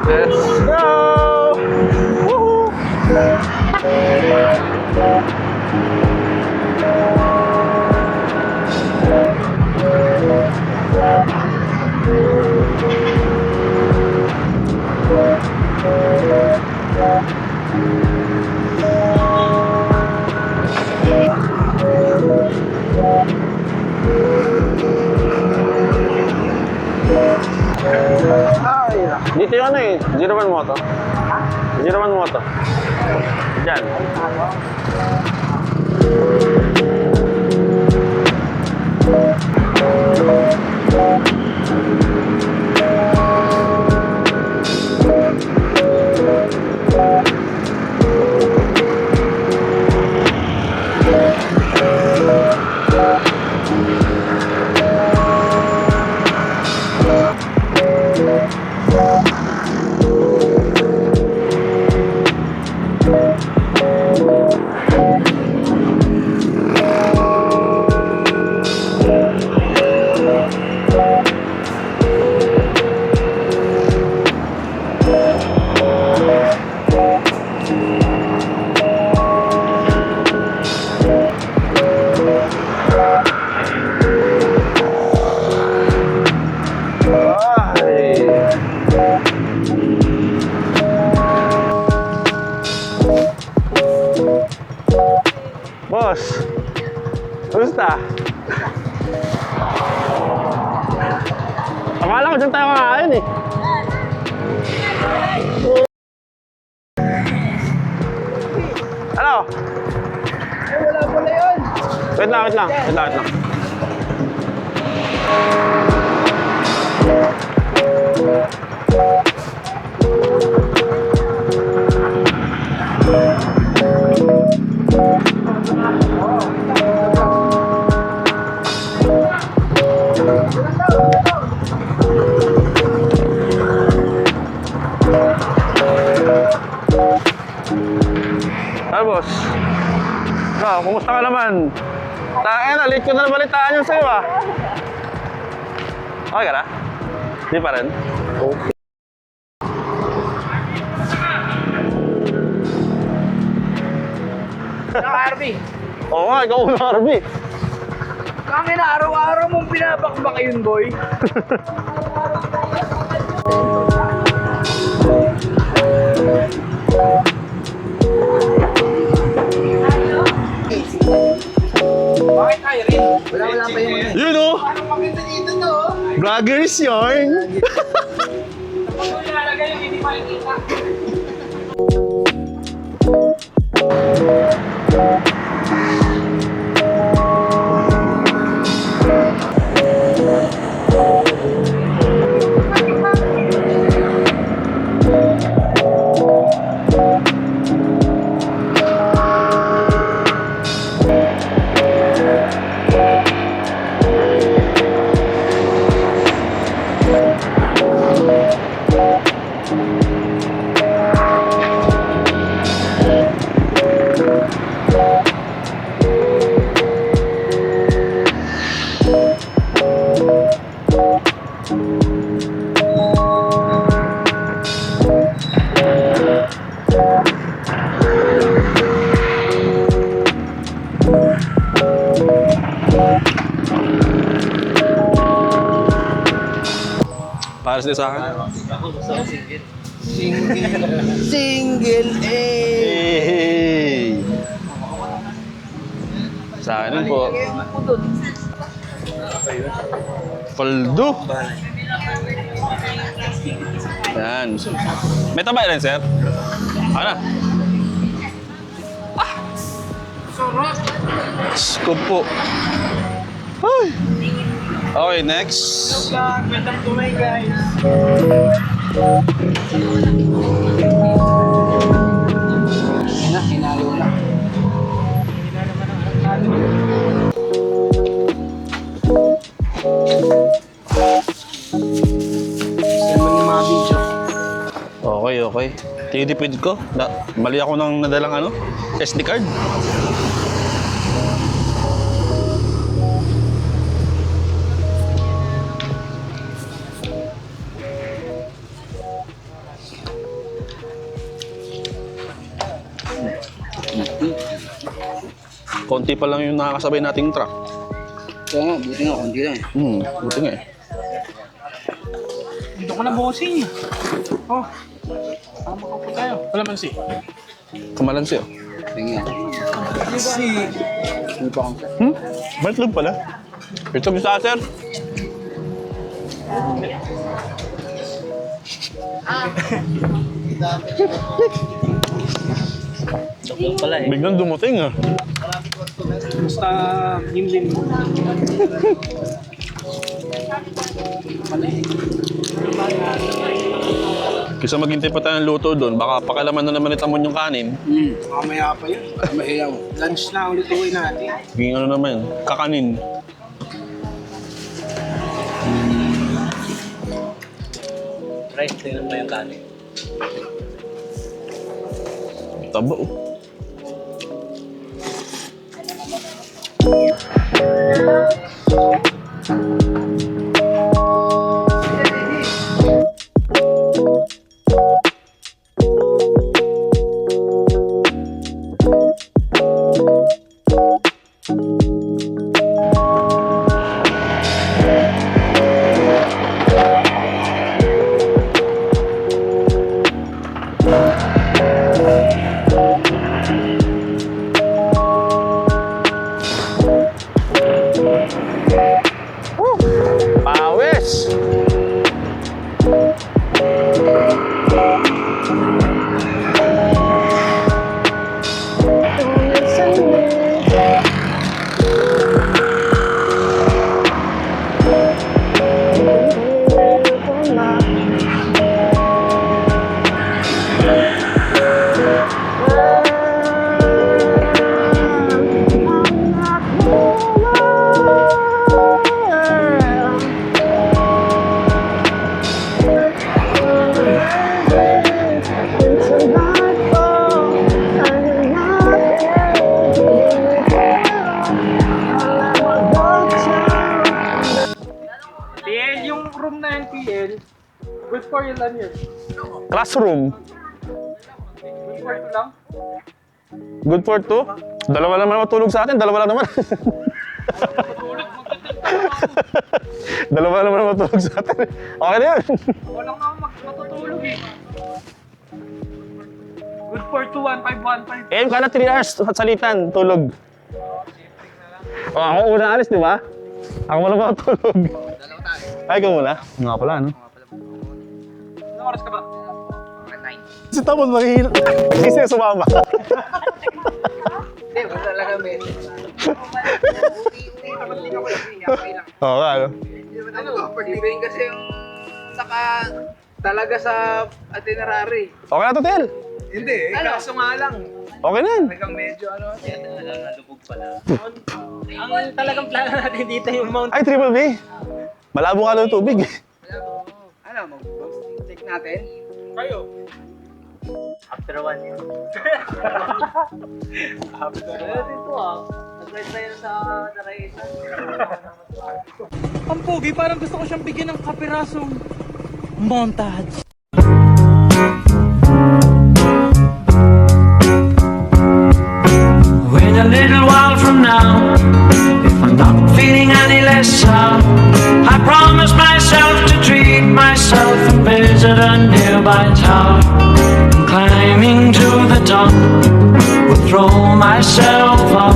Let's go! Woohoo! Dito yung ano eh, 01 Moto. 01 Moto. Diyan. Boss, kumusta? Akala ko dyan tayo kakain eh. Ano? Ay, wala pala yun. Wait lang. Boss. Kumusta ka naman? Late ko na nabalitaan yun sa'yo ah. Okay ka na? Hindi pa rin? Okay. Harvey. Oo nga, ikaw una Harvey. Kami na araw-araw mong pinabakbak yun, boy. Bakit tayo rin? Wala pa yung ano. You know? Parang maganda dito to. Vloggers yarn. Kapag mo nilalagay yung hindi makikita. Pares din sa akin. Single A. Hey! Sa akin po. Paldo. Yan. May tabay rin, sir? Ano? Sarap. Scoop po. Ay. Okay, next. Welcome to my guys. Hinalo na. Okay, okay. Tinitipid ko. Mali ako ng nadalang ano? SD card. Konti pa lang yung nakakasabay nating truck. Kaya nga, buti nga, konti lang eh. Buti nga eh. Dito ka na bossing. Oh. Tama ka po tayo. Wala man si. Kamalansi oh. Tingin nga. Hindi pa akong sa. Baitlog pala. Ito yung starter. Biglang dumuting ah. Basta limlim. Kaysa maghintay pa tayo ng luto doon, baka pakalaman na naman ni Tamon yung kanin. Mamaya pa yun. Mahiyaw. Lunch na ang lutuin natin. Biging ano naman, kakanin. Rice, tingnan mo yung kanin. Taba oh. Pawis! TL, yung room na yung TL, good for you lang yun. Classroom. Good for you lang. Good for two. Dalawa naman matulog sa atin, dalawa lang naman. Dalawa naman matulog sa atin. Okay na yun. Walang nga matutulog eh. Good for 2, 1515. Eh, ka na 3 hours at salitan, tulog. O, ako una alis, di ba? Ako muna makatulog. Ay, ikaw muna. Nga pala, ano? Anong oras ka ba? Si Tamon, mahihil. Nagsisi na sumama. Hindi, basta talaga may. Uti-uti naman din ako eh. Okay lang. Oo nga, ano? Ano, depende kasi yung talaga sa itinerary. Okay na to, Tel. Hindi, kaso nga lang. Okay na. Talagang medyo ano. Nalubog pala. Ang talagang plano natin dito yung Mount. Ay, Triple B. Malabo nga daw yung tubig. Ano, mag-take natin? Kayo. After 1 year. After 1 dito ah. Nag-ride tayo sa Naraitan. Ang pogi, parang gusto ko siyang bigyan ng kapirasong montage. When a little while from now, if I'm not feeling any less sound, I promise myself to treat myself by tower, and climbing to the top, would throw myself up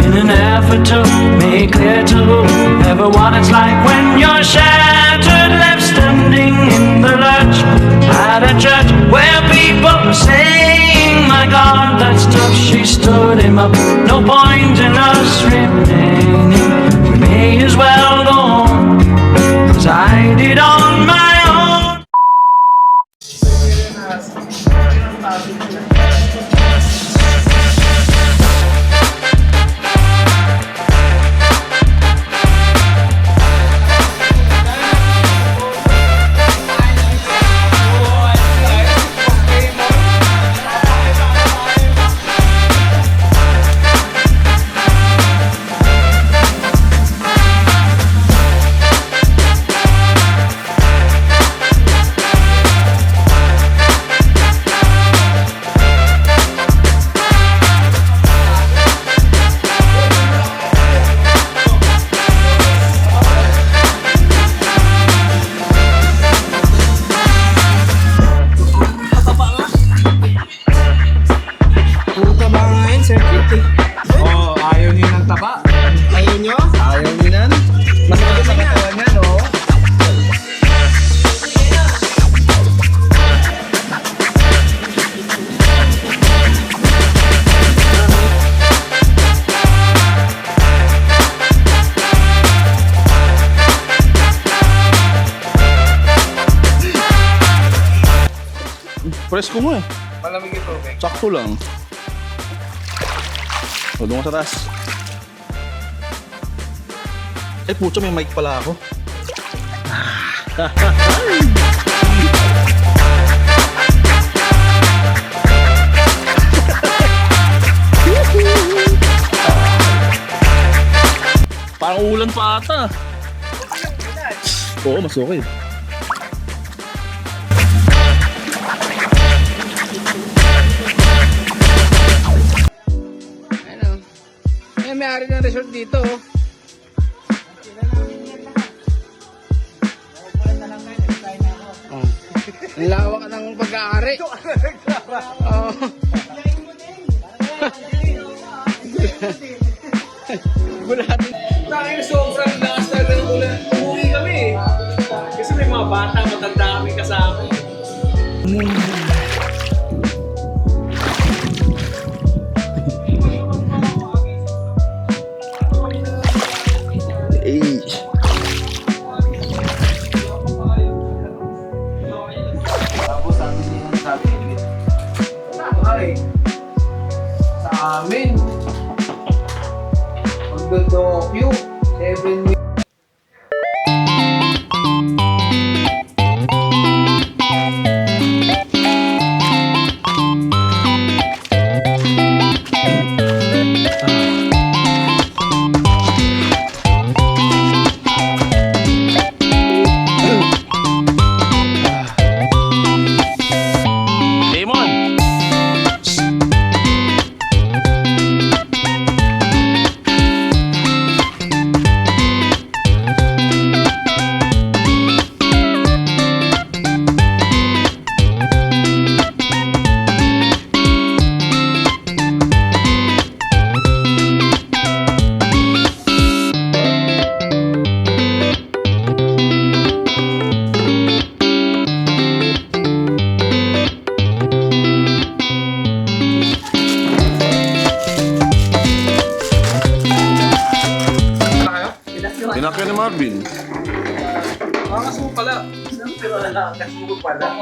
in an effort to make clear to everyone it's like when you're shattered, left standing in the lurch at a church where people were saying, my God, that stuff, she stood him up. No point in us remaining, we may as well go on, 'cause I did on my own. Puta ba ngayon, Sir Kitty? Oh, ayaw niyo ng taba. Ayaw nyo? Ayaw nyo nan? Mas maganda sa katawan yan, oh. Presko mo eh. Malamig ito, okay? Sakto lang. O, doon ka sa taas. Eh, puto, may mic pala ako. Parang ulan pa ata. Oo, mas okay. Ano? Eh, may-ari ng resort dito, oh. Oh. Ang lawak ng pag-aari. Oh. Bulati. Dahil sobrang lakas talaga ng ulan. Umuwi kami eh. Kasi may mga bata, matanda kami kasama. Eh. Ay, sa amin, magdodokyo, 7 weeks. Damon! Tinakya ni Marvin. Kakas mo pala. Kasuko pala.